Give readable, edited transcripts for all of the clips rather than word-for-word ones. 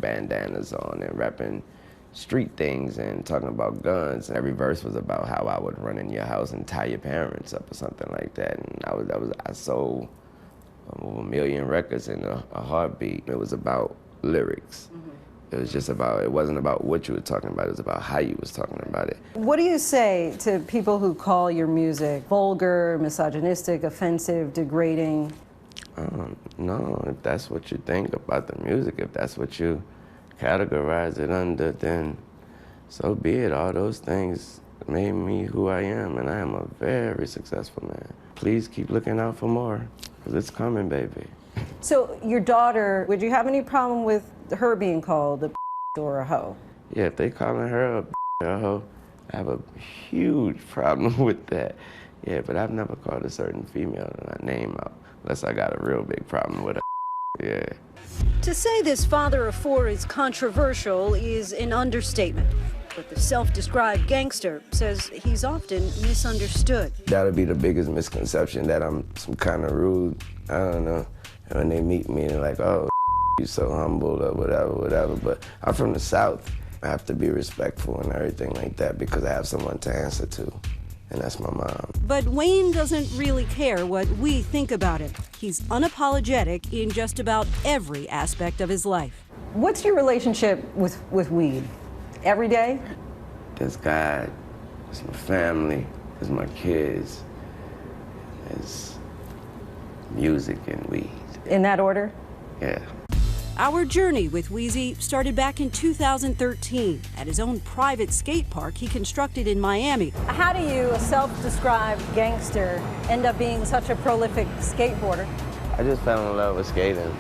bandanas on and rapping street things and talking about guns. And every verse was about how I would run in your house and tie your parents up or something like that. And I sold over 1 million records in a heartbeat. It was about lyrics. It was just about, it wasn't about what you were talking about, it was about how you was talking about it. What do you say to people who call your music vulgar, misogynistic, offensive, degrading? No, if that's what you think about the music, if that's what you categorize it under, then so be it. All those things made me who I am, and I am a very successful man. Please keep looking out for more, because it's coming, baby. So your daughter, would you have any problem with her being called a or a hoe? Yeah, if they calling her a hoe, I have a huge problem with that. Yeah, but I've never called a certain female that I name out, unless I got a real big problem with her. Yeah. To say this father of four is controversial is an understatement. But the self-described gangster says he's often misunderstood. That'll be the biggest misconception, that I'm some kind of rude. I don't know. And when they meet me, they're like, oh, you're so humble or whatever. But I'm from the South. I have to be respectful and everything like that because I have someone to answer to, and that's my mom. But Wayne doesn't really care what we think about him. He's unapologetic in just about every aspect of his life. What's your relationship with weed? Every day? There's God, there's my family, there's my kids, there's music and weed. In that order? Yeah. Our journey with Weezy started back in 2013 at his own private skate park he constructed in Miami. How do you, a self-described gangster, end up being such a prolific skateboarder? I just fell in love with skating,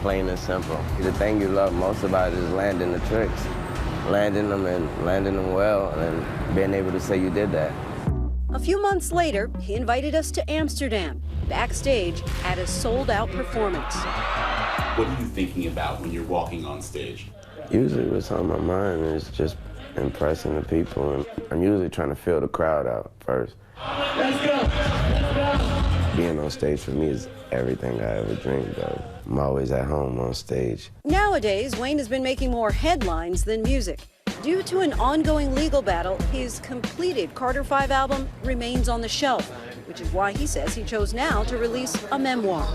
plain and simple. The thing you love most about it is landing the tricks. Landing them and landing them well, and being able to say you did that. A few months later, he invited us to Amsterdam, backstage at a sold-out performance. What are you thinking about when you're walking on stage? Usually what's on my mind is just impressing the people, and I'm usually trying to fill the crowd out first. Let's go! Let's go! Being on stage for me is everything I ever dreamed of. I'm always at home on stage. Nowadays, Wayne has been making more headlines than music. Due to an ongoing legal battle, his completed Carter 5 album remains on the shelf, which is why he says he chose now to release a memoir.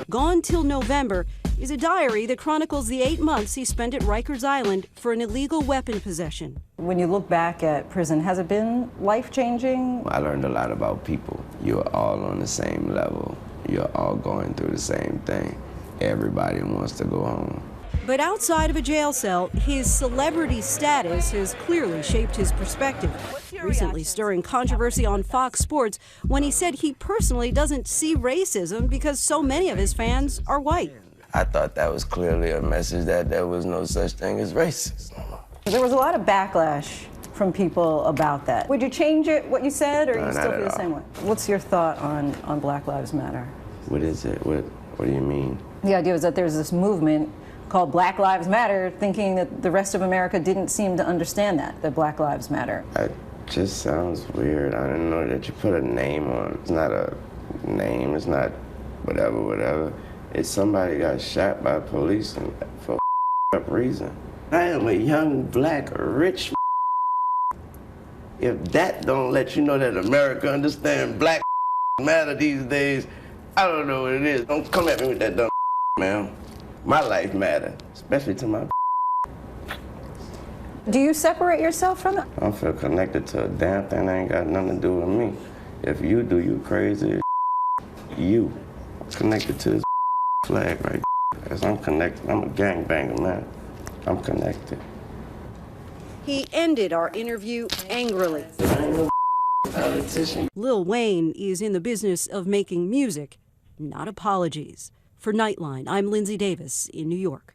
Gone Till November is a diary that chronicles the 8 months he spent at Rikers Island for an illegal weapon possession. When you look back at prison, has it been life-changing? I learned a lot about people. You're all on the same level. You're all going through the same thing. Everybody wants to go home. But outside of a jail cell, his celebrity status has clearly shaped his perspective, recently stirring controversy on Fox Sports when he said he personally doesn't see racism because so many of his fans are white. I thought that was clearly a message that there was no such thing as racism. There was a lot of backlash from people about that. Would you change it, what you said, or No, you not still at feel the all. same way? What's your thought on Black Lives Matter? What is it? What do you mean? The idea was that there's this movement called Black Lives Matter, thinking that the rest of America didn't seem to understand that Black Lives Matter. It just sounds weird. I didn't know that you put a name on. It's not a name, it's not whatever. It's somebody got shot by police and for a up reason. I am a young, black, rich. If that don't let you know that America understands Black matter these days, I don't know what it is. Don't come at me with that dumb man. My life matter, especially to my. Do you separate yourself from it? I don't feel connected to a damn thing that ain't got nothing to do with me. If you do, you crazy as you. Connected to this flag right. Because I'm connected. I'm a gangbanger, man. I'm connected. He ended our interview angrily. Politician. Lil Wayne is in the business of making music, not apologies. For Nightline, I'm Lindsay Davis in New York.